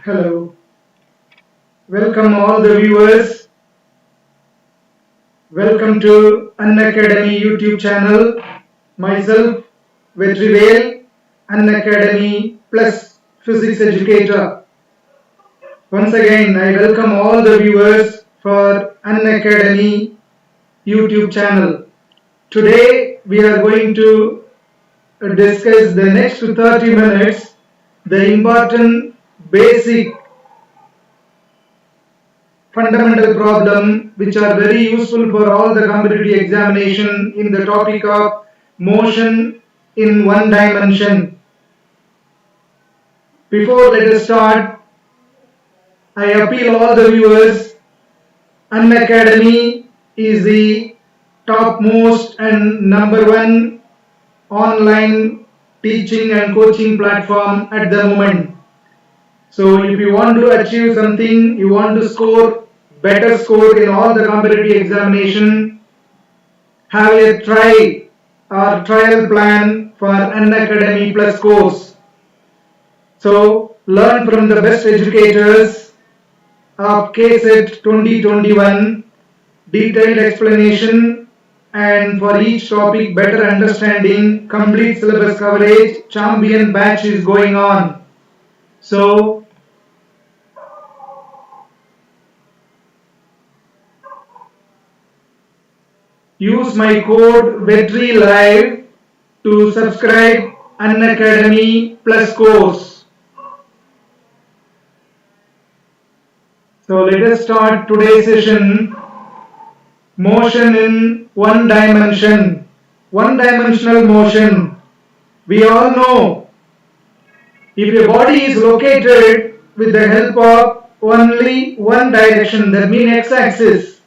Hello, welcome all the viewers. Welcome to Unacademy YouTube channel. Myself, R.Vetrivel, Unacademy Plus Physics Educator. Once again, I welcome all the viewers for Unacademy YouTube channel. Today, we are going to discuss the next 30 minutes the important basic fundamental problem which are very useful for all the competitive examination in the topic of motion in one dimension. Before let us start, I appeal all the viewers, Unacademy is the topmost and number one online teaching and coaching platform at the moment. So if you want to achieve something, you want to score better score in all the competitive examination, have a trial plan for Unacademy Plus course. So learn from the best educators of KCET 2021, detailed explanation and for each topic better understanding, complete syllabus coverage, champion batch is going on. So use my code VETRILIVE to subscribe Unacademy Plus course. So let us start today's session. Motion in one dimension. One-dimensional motion. We all know if a body is located with the help of only one direction, that means x-axis,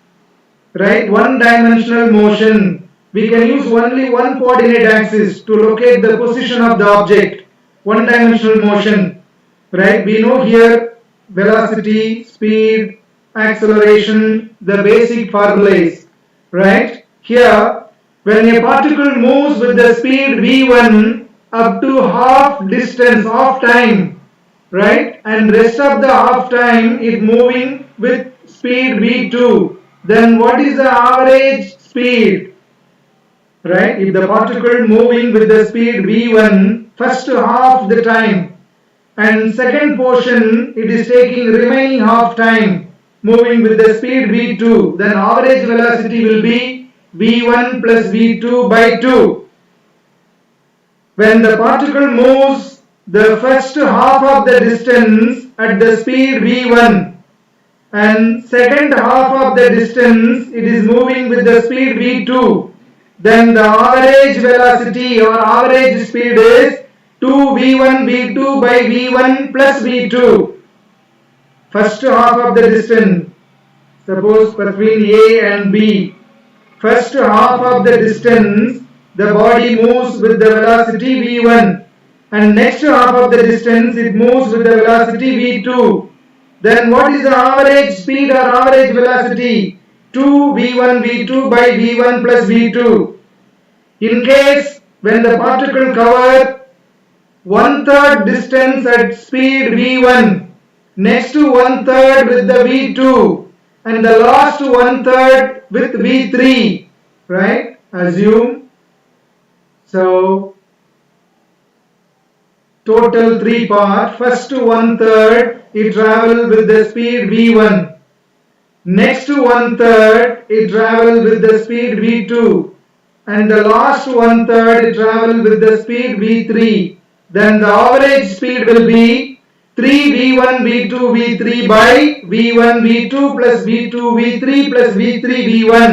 right? One-dimensional motion. We can use only one coordinate axis to locate the position of the object. One-dimensional motion, right? We know here velocity, speed, acceleration, the basic formulas, right? Here, when a particle moves with the speed v1 up to half distance, half time, right? And rest of the half time it moving with speed v2. Then what is the average speed? Right? If the particle moving with the speed v1 first half the time and second portion it is taking remaining half time moving with the speed v2, then average velocity will be v1 plus v2 by 2. When the particle moves the first half of the distance at the speed v1 and second half of the distance it is moving with the speed v2, then the average velocity or average speed is 2v1 v2 by v1 plus v2. First half of the distance, suppose between A and B, first half of the distance the body moves with the velocity v1 and next half of the distance it moves with the velocity v2. Then what is the average speed or average velocity? 2v1 v2 by v1 plus v2. In case when the particle cover 1/3 distance at speed v1, next to 1/3 with the v2 and the last 1/3 with v3, right? Assume. So total 3 part. First 1/3 it travel with the speed v1. Next 1/3 it travel with the speed v2. And the last 1/3 it travel with the speed v3. Then the average speed will be 3v1 v2 v3 by v1 v2 plus v2 v3 plus v3 v1.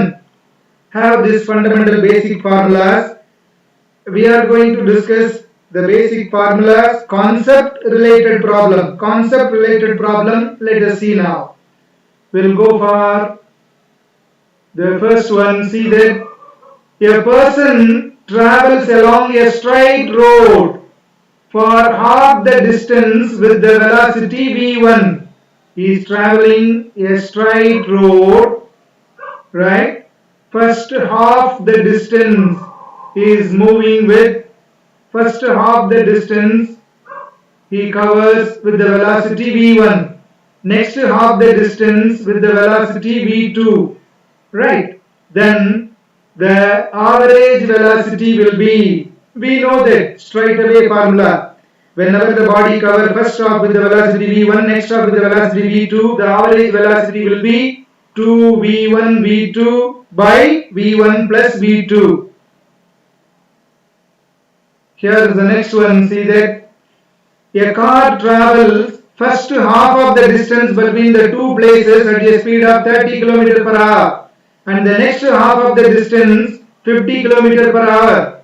Have this fundamental basic formulas. We are going to discuss the basic formulas, concept related problem. Concept related problem, let us see now. We'll go for the first one. See that a person travels along a straight road for half the distance with the velocity v1. He is traveling a straight road, right? First half the distance he is moving with first half the distance he covers with the velocity v1. Next half the distance with the velocity v2. Right. Then the average velocity will be, we know that straight away formula. Whenever the body cover first half with the velocity v1, next half with the velocity v2, the average velocity will be 2v1 v2 by v1 plus v2. Here is the next one. See that a car travels first half of the distance between the two places at a speed of 30 km per hour and the next half of the distance 50 km per hour.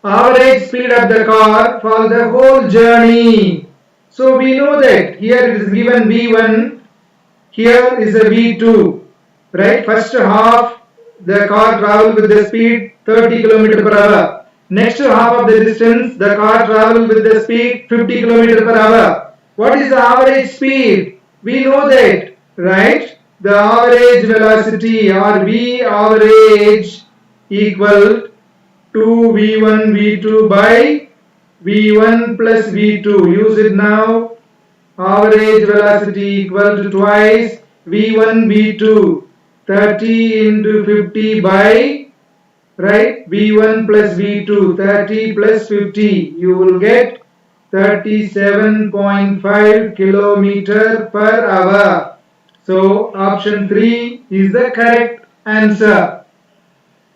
Average speed of the car for the whole journey. So we know that here it is given v1, here is a v2. Right, first half the car travels with the speed 30 km per hour. Next half of the distance, the car travels with the speed 50 km per hour. What is the average speed? We know that, right? The average velocity or V average equal to V1 V2 by V1 plus V2. Use it now. Average velocity equal to twice V1 V2. 30 into 50 by, right, v1 plus v2, 30 plus 50, you will get 37.5 kilometer per hour. So option 3 is the correct answer.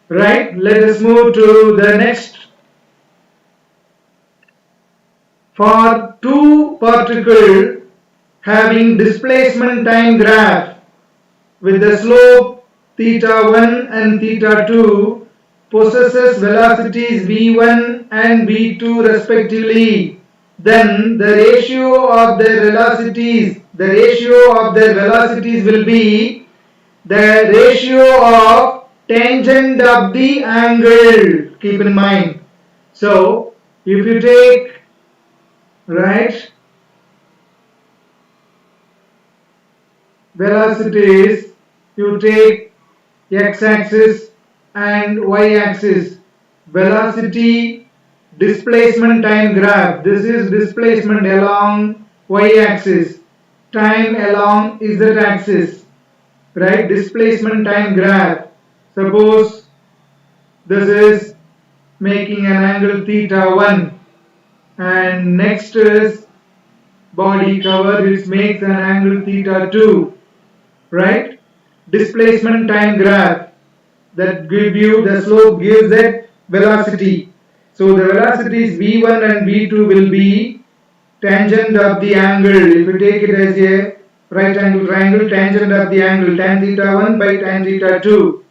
Right, let us move to the next. For two particles having displacement time graph with the slope theta 1 and theta 2 possesses velocities v1 and v2 respectively, then the ratio of their velocities will be the ratio of tangent of the angle. Keep in mind. So if you take, right, velocities, you take x-axis and y-axis. Velocity displacement time graph. This is displacement along y-axis. Time along z-axis. Right? Displacement time graph. Suppose this is making an angle theta 1 and next is body cover which makes an angle theta 2. Right? Displacement time graph that give you the slope gives that velocity. So the velocities v1 and v2 will be tangent of the angle. If you take it as a right angle triangle, tangent of the angle tan theta 1 by tan theta 2.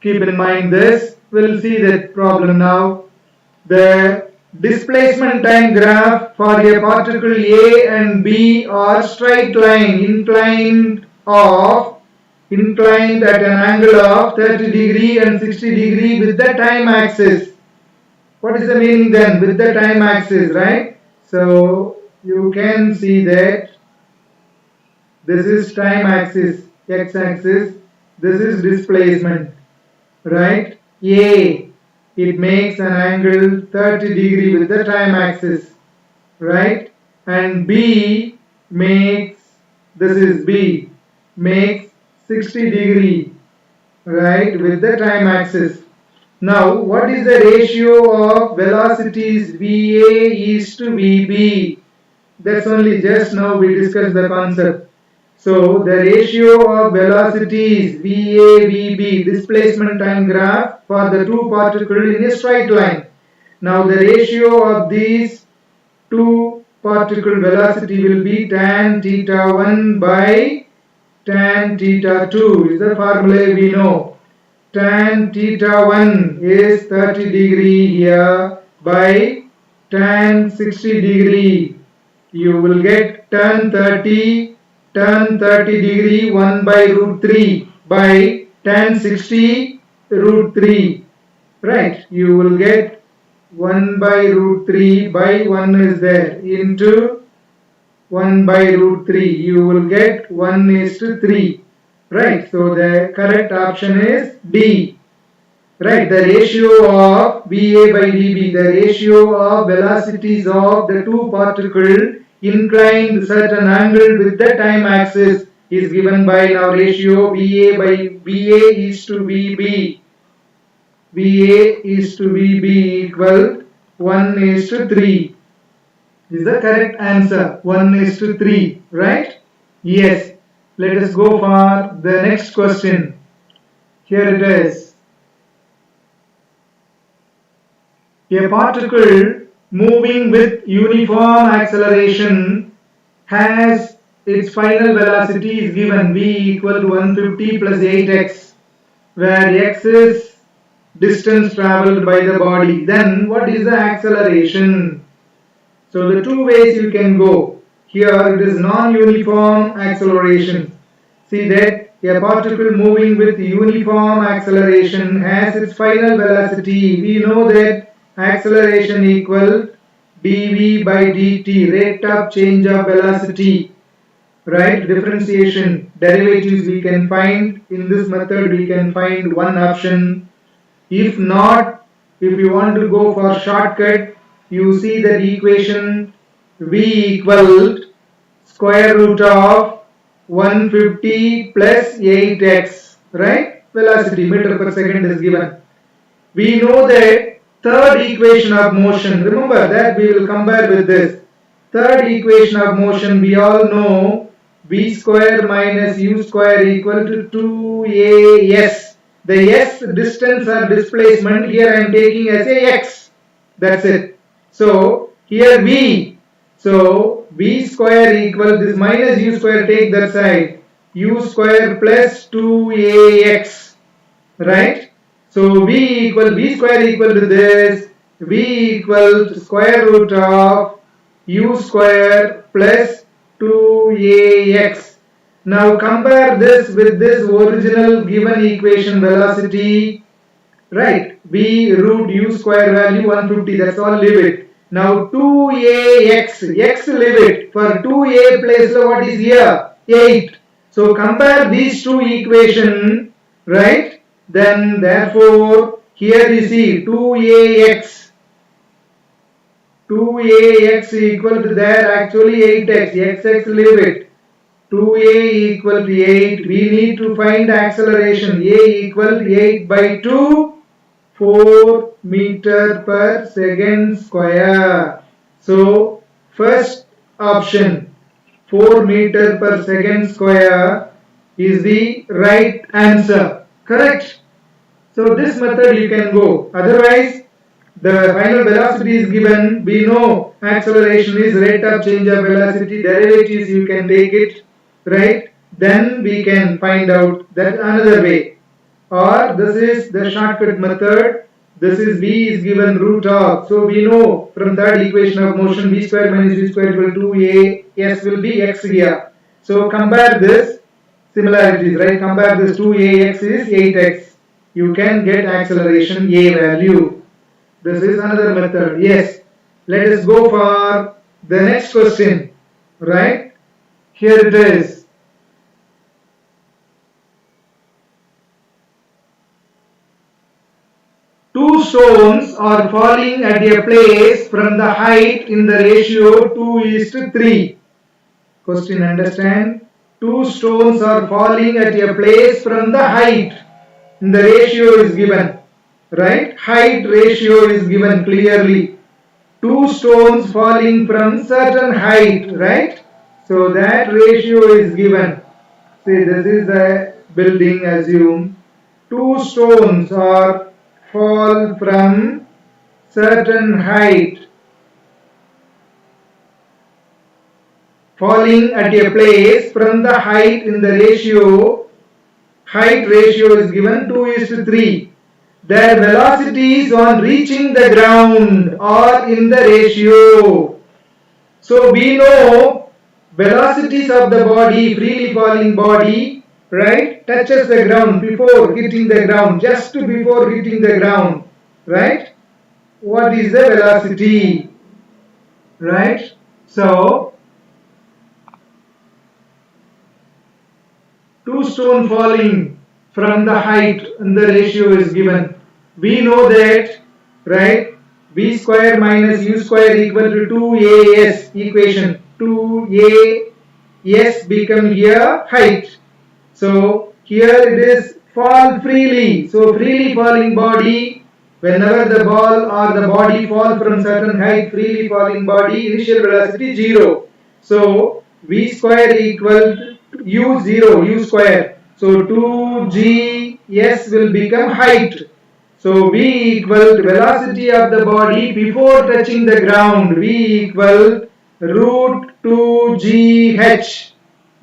Keep in mind this. We'll see that problem now. The displacement time graph for a particle A and B are straight line, inclined at an angle of 30 degree and 60 degree with the time axis. What is the meaning then with the time axis, right? So you can see that this is time axis, x-axis, this is displacement, right? A, it makes an angle 30 degree with the time axis, right? And B makes, this is B, makes 60 degree, right, with the time axis. Now, what is the ratio of velocities VA is to VB? That's only just now we discussed the concept. So, the ratio of velocities VA, VB, displacement time graph for the two particles in a straight line. Now, the ratio of these two particle velocity will be tan theta 1 by tan theta 2 is the formula we know. Tan theta 1 is 30 degree here by tan 60 degree. You will get tan 30 degree 1 by root 3 by tan 60 root 3. Right, you will get 1 by root 3 by 1 is there into 1 by root 3. You will get 1 is to 3. Right, so the correct option is D. Right, the ratio of VA by VB, the ratio of velocities of the two particles inclined certain angle with the time axis is given by now ratio VA by VA is to VB. VA is to VB equal 1 is to 3. Is the correct answer. 1 is to 3, right? Yes. Let us go for the next question. Here it is. A particle moving with uniform acceleration has its final velocity is given v equal to 150 plus 8x, where x is distance traveled by the body. Then what is the acceleration? So the two ways you can go. Here it is non-uniform acceleration. See that a particle moving with uniform acceleration has its final velocity. We know that acceleration equal dv by dt, rate of change of velocity. Right? Differentiation, derivatives we can find. In this method we can find one option. If not, if you want to go for shortcut, you see that equation v equal square root of 150 plus 8x, right? Velocity meter per second is given. We know that third equation of motion, remember that we will compare with this. Third equation of motion, we all know v square minus u square equal to 2as. The s distance or displacement here I am taking as a x. That's it. So here v. So v square equal this minus u square, take that side. U square plus 2ax. Right? So v square equal to this. V equal to square root of u square plus 2ax. Now compare this with this original given equation velocity, right? V root u square value 150, that's all, leave it. Now 2ax, x leave it. For 2a place what is here? 8. So compare these two equations, right? Then therefore here you see 2ax equal to there actually 8x, xx leave it. 2a equal to 8. We need to find acceleration. A equal to 8 by 2, 4 meter per second square. So first option, 4 meter per second square, is the right answer. Correct? So this method you can go. Otherwise, the final velocity is given. We know acceleration is rate of change of velocity. Derivatives you can take it. Right? Then we can find out that another way. Or this is the shortcut method. This is v is given root of. So we know from third equation of motion v square minus v square equal to 2a. S will be x here. So compare this similarities, right? Compare this 2ax is 8x. You can get acceleration a value. This is another method. Yes. Let us go for the next question. Right? Here it is. Two stones are falling at a place from the height in the ratio 2:3. Question understand? Two stones are falling at a place from the height. In the ratio is given. Right? Height ratio is given clearly. Two stones falling from certain height. Right? So that ratio is given. See, this is the building, assume. Two stones are fall from certain height, falling at a place from the height in the ratio. Height ratio is given 2:3. Their velocities on reaching the ground are in the ratio. So we know velocities of the body, freely falling body, right, touches the ground before hitting the ground, just before hitting the ground, right? What is the velocity, right? So two stone falling from the height and the ratio is given. we know that, right, v square minus u square equal to 2as equation. 2as become here height. So here it is fall freely. So freely falling body, whenever the ball or the body fall from certain height, freely falling body, initial velocity 0. So v square equal to u square. So 2gs will become height. So v equal to velocity of the body before touching the ground. V equal root 2gh.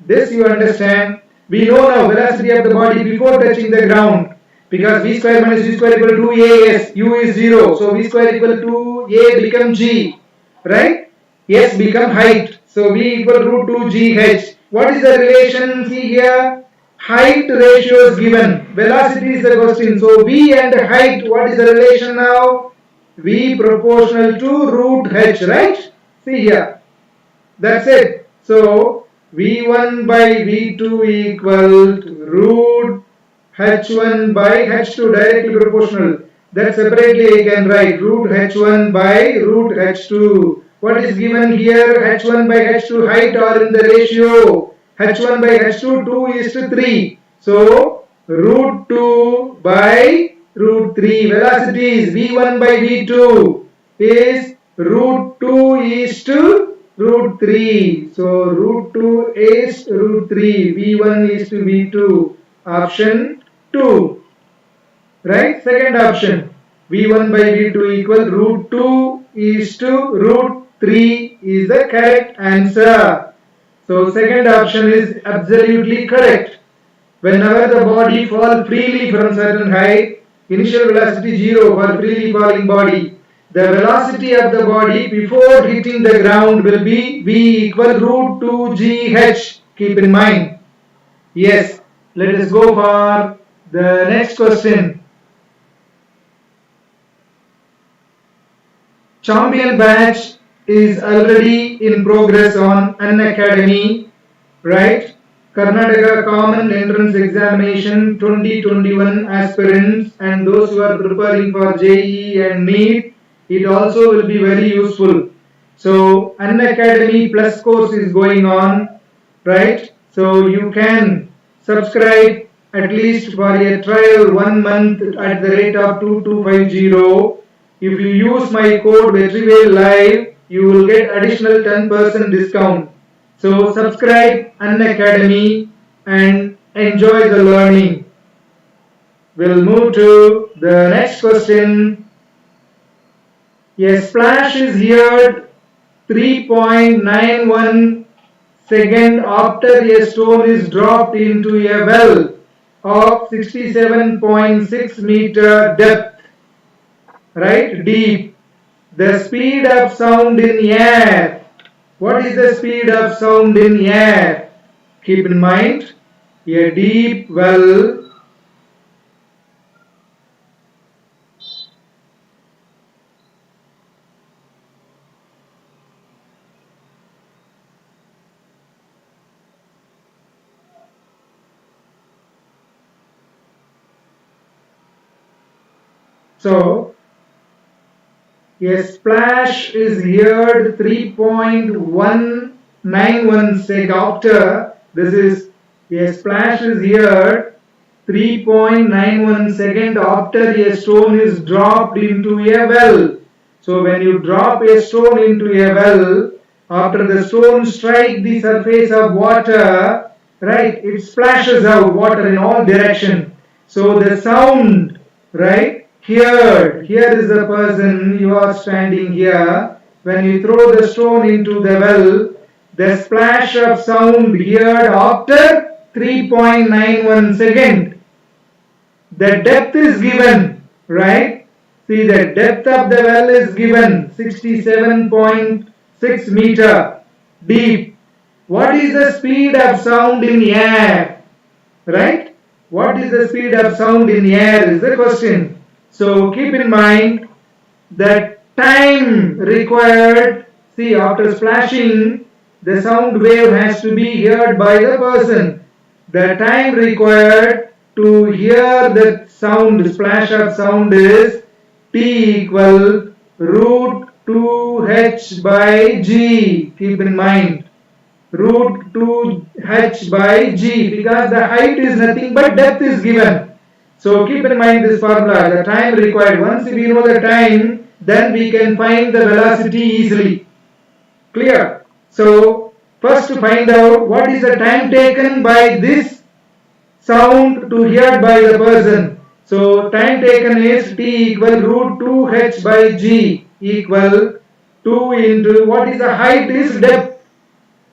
This you understand. We know now velocity of the body before touching the ground, because v square minus u square equal to 2as, u is 0. So v square equal to a become g, right? S become height. So v equal root 2gh. What is the relation? See here. Height ratio is given. Velocity is the question. So v and height, what is the relation now? V proportional to root h, right? See here. That's it. So v1 by v2 equal to root h1 by h2, directly proportional. That separately I can write root h1 by root h2. What is given here? h1 by h2 height are in the ratio. h1 by h2 2:3. So root 2 by root 3. Velocity is v1 by v2 is root 2:3. So root 2 is root 3. v1 is to v2. Option 2. Right? Second option. v1 by v2 equal root 2 is to root 3 is the correct answer. So second option is absolutely correct. Whenever the body falls freely from certain height, initial velocity 0 for freely falling body. The velocity of the body before hitting the ground will be v equal root 2gh. Keep in mind. Yes, let us go for the next question. Champion batch is already in progress on Unacademy, right? Karnataka Common Entrance Examination 2021 aspirants and those who are preparing for JEE and NEET, it also will be very useful. So Unacademy Plus course is going on, right? So you can subscribe at least for a trial 1 month at the rate of 2250. If you use my code R.Vetrivel live, you will get additional 10% discount. So subscribe Unacademy and enjoy the learning. We'll move to the next question. A splash is heard 3.91 second after a stone is dropped into a well of 67.6 meter depth, right, deep. The speed of sound in air. What is the speed of sound in air? Keep in mind, a deep well So, a splash is heard 3.191 sec after. This is a splash is heard 3.91 second after a stone is dropped into a well. So when you drop a stone into a well, after the stone strike the surface of water, right, it splashes out water in all direction. So the sound, right, here is the person, you are standing here. When you throw the stone into the well, the splash of sound heard after 3.91 second. The depth is given, right? See, the depth of the well is given 67.6 meter deep. What is the speed of sound in air? Right? What is the speed of sound in air is the question. So keep in mind that time required, see, after splashing, the sound wave has to be heard by the person. The time required to hear that sound, splash of sound is T equal root 2h by g. Keep in mind, root 2h by g, because the height is nothing but depth is given. So keep in mind this formula, the time required. Once we know the time, then we can find the velocity easily. Clear? So first to find out what is the time taken by this sound to heard by the person. So time taken is T equal root 2h by g equal 2 into what is the height is depth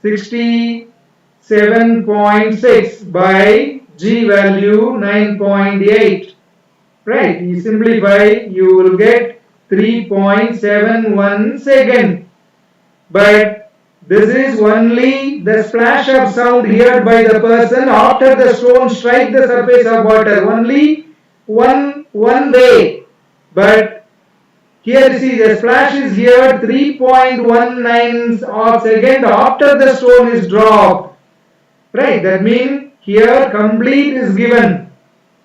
67.6 by g value 9.8. Right, you simplify, you will get 3.71 second. But this is only the splash of sound heard by the person after the stone strike the surface of water. Only one way. But here you see the splash is heard 3.19 of second after the stone is dropped. Right, that means here complete is given.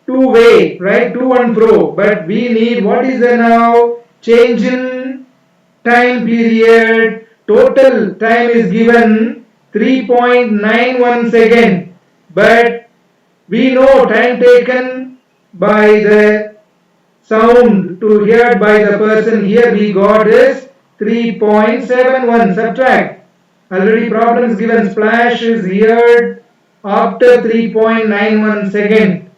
Two way, right, to and fro. But we need what is the now change in time period. Total time is given 3.91 second, but we know time taken by the sound to heard by the person, here we got is 3.71. Subtract, already problems given, splash is heard after 3.91 second,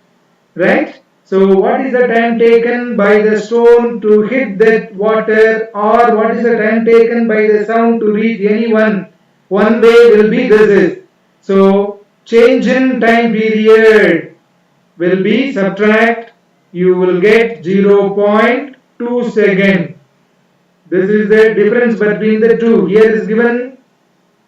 right? So what is the time taken by the stone to hit that water, or what is the time taken by the sound to reach anyone? One way will be this is. So change in time period will be subtract, you will get 0.2 second. This is the difference between the two. Here is given,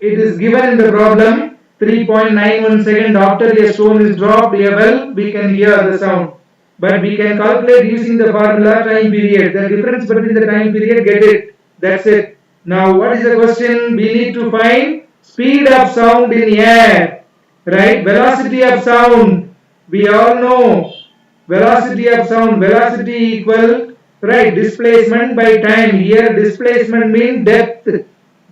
it is given in the problem 3.91 second after a stone is dropped a well, we can hear the sound. But we can calculate using the formula time period. The difference between the time period, get it. That's it. Now what is the question? We need to find speed of sound in air. Right? Velocity of sound. We all know velocity of sound. Velocity equal, right, displacement by time. Here displacement means depth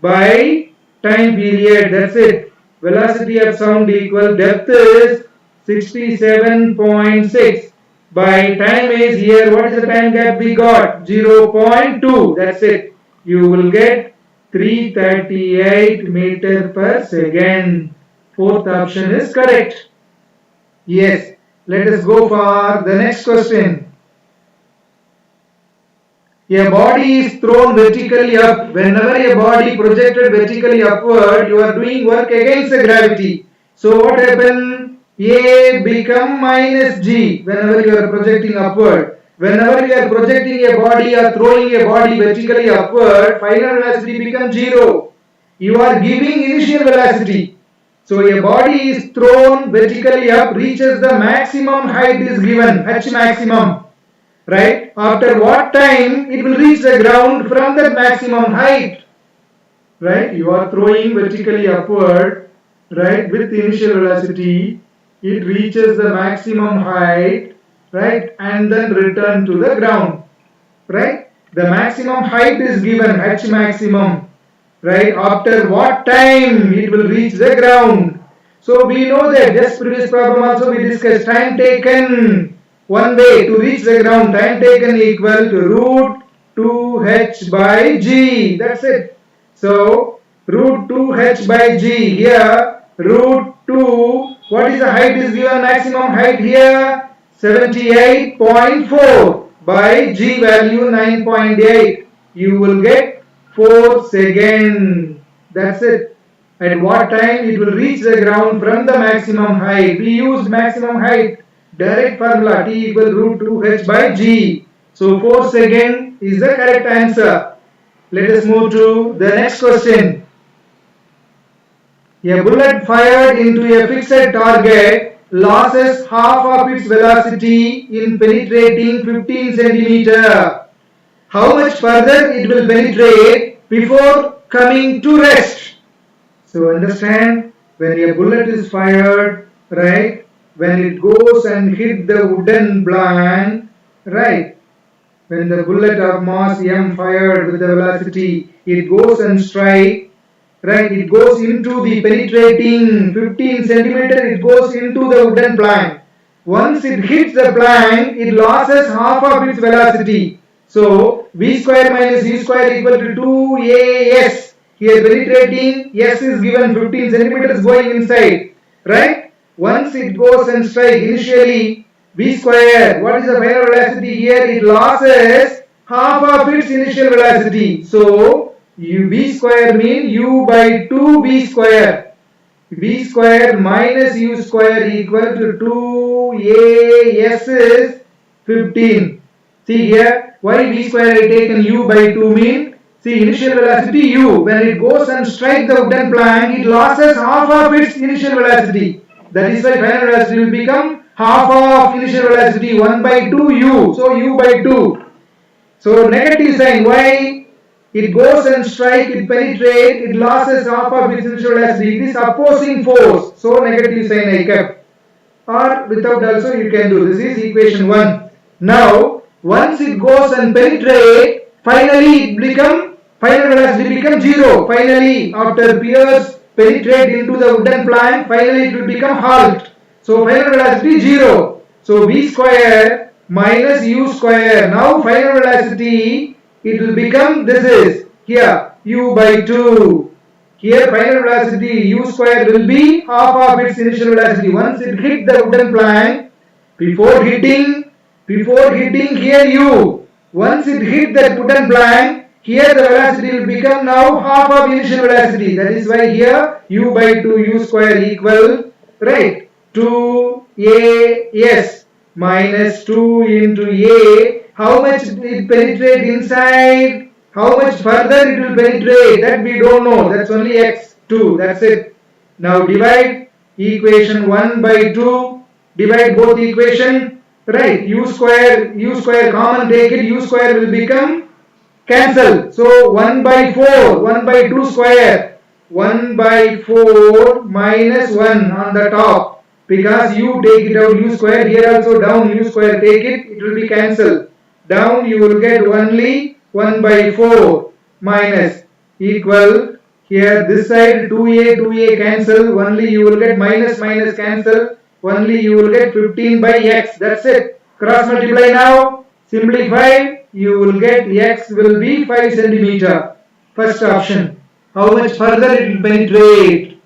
by time period. That's it. Velocity of sound equal depth is 67.6. By time is here, what is the time gap we got? 0.2. That's it. You will get 338 meter per second. Fourth option is correct. Yes. Let us go for the next question. A body is thrown vertically up. Whenever a body projected vertically upward, you are doing work against the gravity. So what happened? A become minus G whenever you are projecting upward. Whenever you are projecting a body or throwing a body vertically upward, final velocity becomes 0. You are giving initial velocity. So a body is thrown vertically up, reaches the maximum height is given, H maximum. Right? After what time it will reach the ground from that maximum height? Right? You are throwing vertically upward, right, with initial velocity. It reaches the maximum height, right, and then return to the ground, right? The maximum height is given, H maximum, right? After what time it will reach the ground? So we know that just previous problem also we discussed time taken one way to reach the ground, time taken equal to root 2h by g. That's it. So root 2h by g, here root 2, what is the height is given, maximum height here 78.4 by g value 9.8. You will get 4 seconds. That's it. At what time it will reach the ground from the maximum height? We used maximum height, direct formula, T equal root 2h by g. So 4 seconds is the correct answer. Let us move to the next question. A bullet fired into a fixed target loses half of its velocity in penetrating 15 centimeter. How much further it will penetrate before coming to rest? So understand, when a bullet is fired, right, when it goes and hit the wooden plank, right? When the bullet of mass m fired with the velocity, it goes and strike, right? It goes into the penetrating 15 centimeter, it goes into the wooden plank. Once it hits the plank, it loses half of its velocity. So v square minus u square equal to 2as. Here penetrating, s is given 15 centimeters going inside, right? Once it goes and strike initially v square, what is the final velocity here? It loses half of its initial velocity. So v square means u by 2 v square. V square minus u square equal to 2as is 15. See here, why v square I taken u by 2 mean? See, initial velocity u, when it goes and strike the wooden plank, it loses half of its initial velocity. That is why final velocity will become half of initial velocity, 1 by 2 u. So u by 2. So negative sign, why? It goes and strike, it penetrates, it loses half of its initial velocity. It is opposing force. So negative sign I kept. Or without also you can do. This is equation 1. Now, once it goes and penetrates, finally final velocity becomes 0. Finally, after pierce penetrate into the wooden plank, finally it will become halt. So final velocity 0. So v square minus u square. Now final velocity, it will become, this is here u by 2. Here final velocity u square will be half of its initial velocity. Once it hit the wooden plank, before hitting here u. Once it hit that wooden plank, here the velocity will become now half of initial velocity. That is why here u by 2 u square equal, right, 2as minus 2 into a. How much it penetrate inside? How much further it will penetrate? That we don't know. That's only x2. That's it. Now divide equation 1 by 2. Divide both equation. Right. U square common take it. U square will become cancel. So 1 by 4. 1 by 2 square. 1 by 4 minus 1 on the top. Because u take it out u square. Here also down u square take it. It will be cancelled. Down you will get only 1 by 4 minus equal, here this side 2a cancel, only you will get minus cancel, only you will get 15 by x. That's it. Cross multiply now, simplify, you will get x will be 5 centimeter. First option. How much further it will penetrate?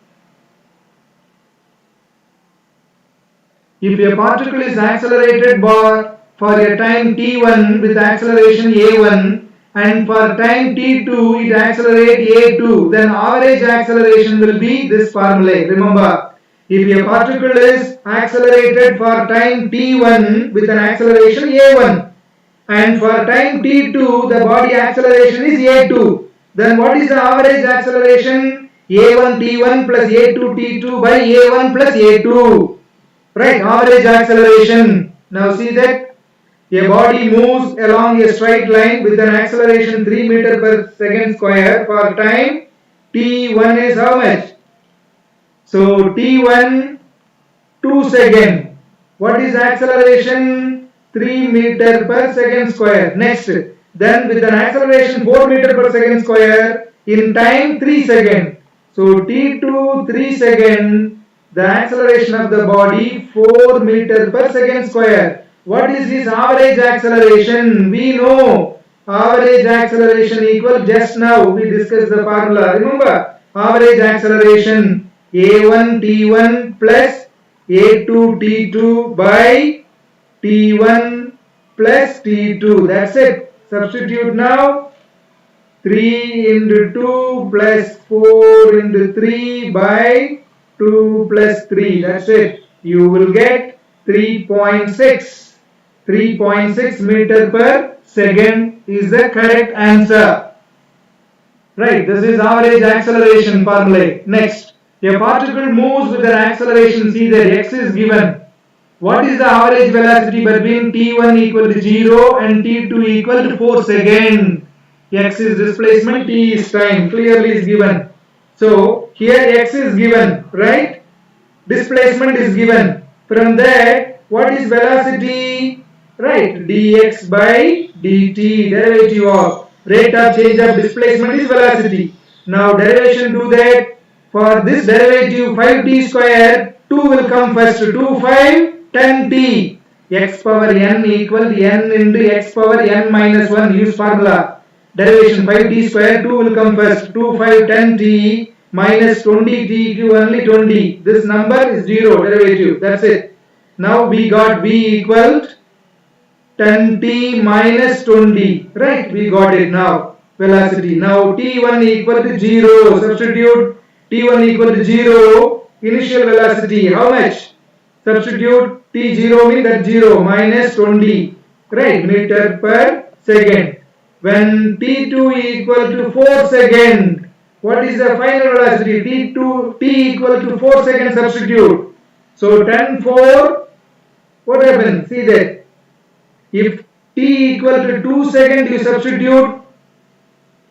If a particle is accelerated for a time t1 with acceleration a1 and for time t2 it accelerates a2, then average acceleration will be this formula. Remember, if a particle is accelerated for time t1 with an acceleration a1 and for time t2 the body acceleration is a2, then what is the average acceleration? a1 t1 plus a2 t2 by a1 plus a2. Right, average acceleration. Now see that a body moves along a straight line with an acceleration 3 meter per second square for time t1 is how much? So t1 2 second. What is acceleration? 3 meter per second square. Next, then with an acceleration 4 meter per second square in time 3 second. So t2 3 second, the acceleration of the body 4 meter per second square. What is his average acceleration? We know average acceleration equal, just now we discussed the formula. Remember, average acceleration a1 t1 plus a2 t2 by t1 plus t2. That's it. Substitute now. 3 into 2 plus 4 into 3 by 2 plus 3. That's it. You will get 3.6. 3.6 meter per second is the correct answer. Right, this is average acceleration formula. Next, a particle moves with an acceleration, see that x is given. What is the average velocity between t1 equal to 0 and t2 equal to 4 seconds? X is displacement, t is time, clearly is given. So, here x is given, right? Displacement is given. From that, what is velocity? Right, dx by dt, derivative of rate of change of displacement is velocity. Now derivation do that. For this derivative 5t square, 2 will come first. 2, 5, 10t. X power n equal to n into x power n minus 1. Use formula. Derivation 5t square, 2 will come first. 2, 5, 10t minus 20t equal only 20. This number is 0, derivative. That's it. Now we got v equal 10t minus 20. Right? We got it now. Velocity. Now t1 equal to 0. Substitute t1 equal to 0. Initial velocity. How much? Substitute t0 means that 0 minus 20. Right? Meter per second. When t2 equal to 4 second. What is the final velocity? T2 t equal to 4 second substitute. So 10 4. What happens? See that. If t equal to 2 seconds, you substitute,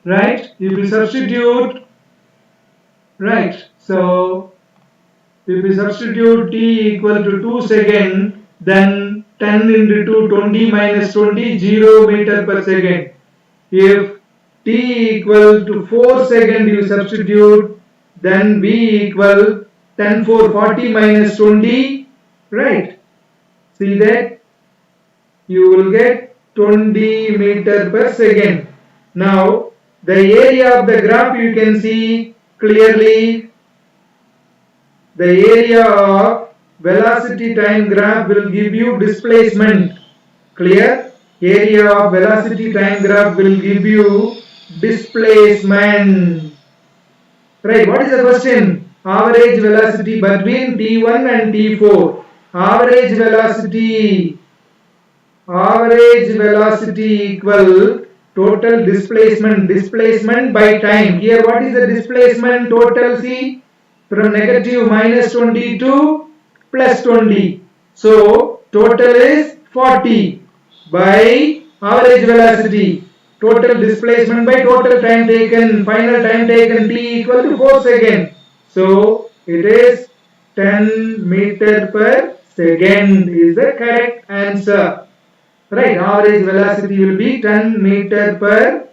right? If you substitute, right? So, if you substitute t equal to 2 seconds, then 10 into 2, 20 minus 20, 0 meter per second. If t equal to 4 seconds, you substitute, then v equal 10 4, 40 minus 20, right? See that? You will get 20 meter per second. Now, the area of the graph you can see clearly. The area of velocity time graph will give you displacement. Clear? Area of velocity time graph will give you displacement. Right, what is the question? Average velocity between T1 and T4. Average velocity equal total displacement by time. Here what is the displacement total? See, from negative minus 20 to plus 20. So total is 40 by average velocity. Total displacement by total time taken. Final time taken t equal to 4 seconds. So it is 10 meter per second is the correct answer. Right, average velocity will be 10 meter per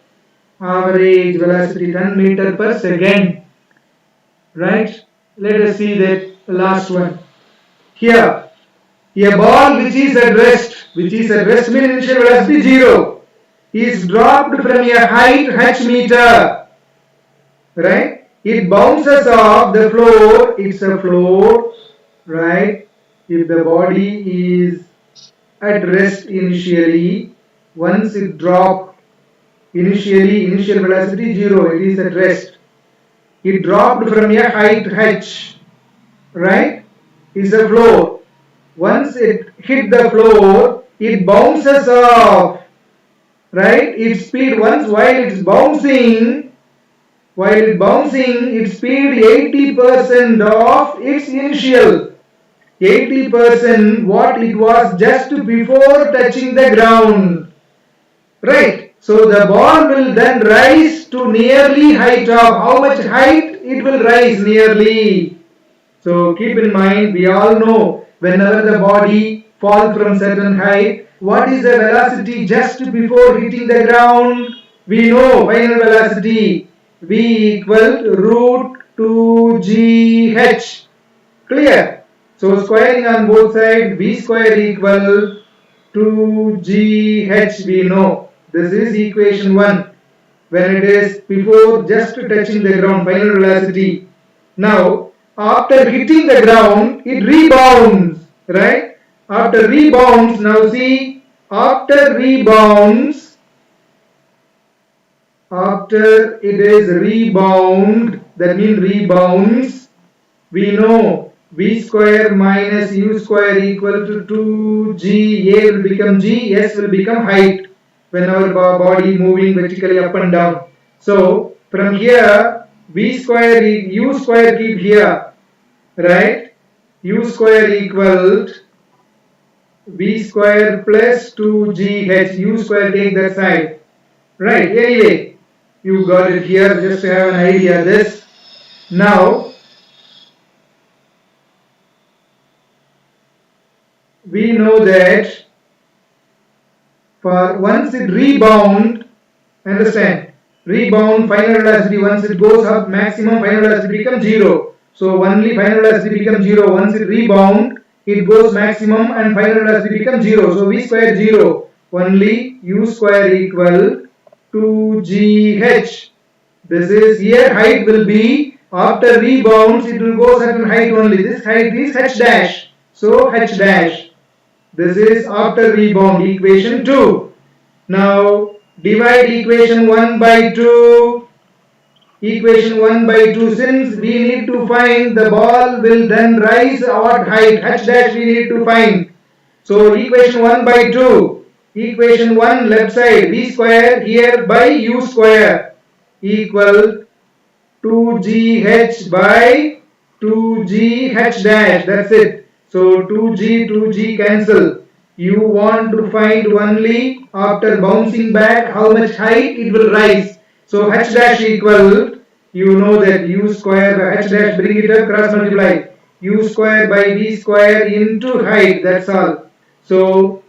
second. Right, let us see that last one. Here, a ball which is at rest means initial velocity 0, is dropped from a height h meter. Right, it bounces off the floor, it's a floor. Right, if the body is at rest initially, once it dropped initial velocity 0, it is at rest. It dropped from a height h, right? It's a floor. Once it hit the floor, it bounces off, right? Its speed once while it's bouncing, its speed 80% of its initial. 80% what it was just before touching the ground. Right. So the ball will then rise to nearly height of how much height it will rise nearly. So keep in mind, we all know whenever the body falls from certain height, what is the velocity just before hitting the ground? We know final velocity v equal to root 2gh. Clear? So squaring on both sides, v square equal 2gh, we know. This is equation 1. When it is before just touching the ground, final velocity. Now, after hitting the ground, it rebounds, right? After rebounds, now see, after it is rebound, that means rebounds, we know v square minus u square equal to 2g. A will become g, s will become height when our body moving vertically up and down. So from here v square u square keep here, right? U square equal v square plus 2gh. U square take that side, right? Anyway, you got it here, just to have an idea of this. Now we know that for once it rebound, understand, rebound final velocity, once it goes up maximum final velocity becomes 0. So only final velocity becomes 0. Once it rebound, it goes maximum and final velocity becomes 0. So v square 0. Only u square equal 2gh. This is here height will be after rebounds it will go certain height only. This height is h dash. So h dash. This is after rebound, equation 2. Now divide equation 1 by 2. Equation 1 by 2, since we need to find the ball will then rise at height, h dash we need to find. So equation 1 by 2. Equation 1 left side, v square here by u square equal 2gh by 2gh dash, that's it. So 2g cancel. You want to find only after bouncing back how much height it will rise. So h dash equal, you know that u square by h dash, bring it up, cross multiply. U square by v square into height, that's all. So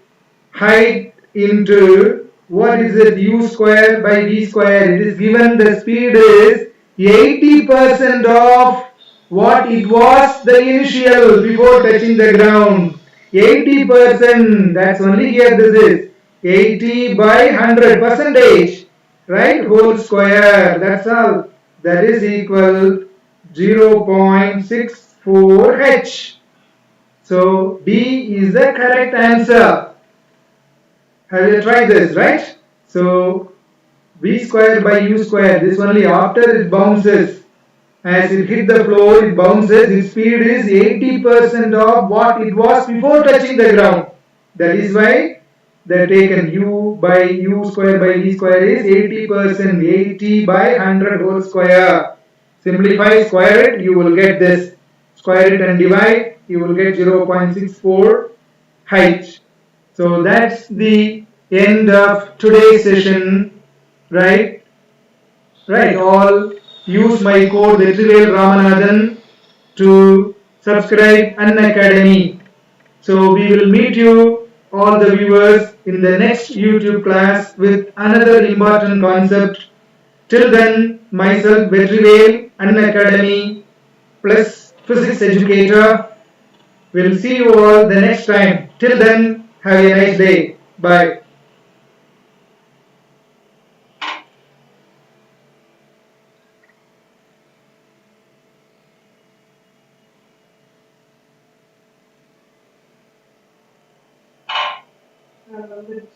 height into what is it, u square by v square. It is given the speed is 80% of what it was the initial before touching the ground. 80%, that's only here this is 80 by 100 percentage, right, whole square, that's all. That is equal 0.64h. So B is the correct answer. Have you tried this, right? So v square by u square, this only after it bounces. As it hit the floor, it bounces. Its speed is 80% of what it was before touching the ground. That is why they are taken u by u square by v square is 80%. 80 by 100 whole square. Simplify, square it, you will get this. Square it and divide, you will get 0.64 height. So that's the end of today's session, right? Right, all use my code Vetrivel Ramanathan to subscribe Unacademy. So we will meet you, all the viewers, in the next YouTube class with another important concept. Till then, myself Vetrivel, Unacademy plus physics educator. We'll see you all the next time. Till then, have a nice day. Bye. I love it.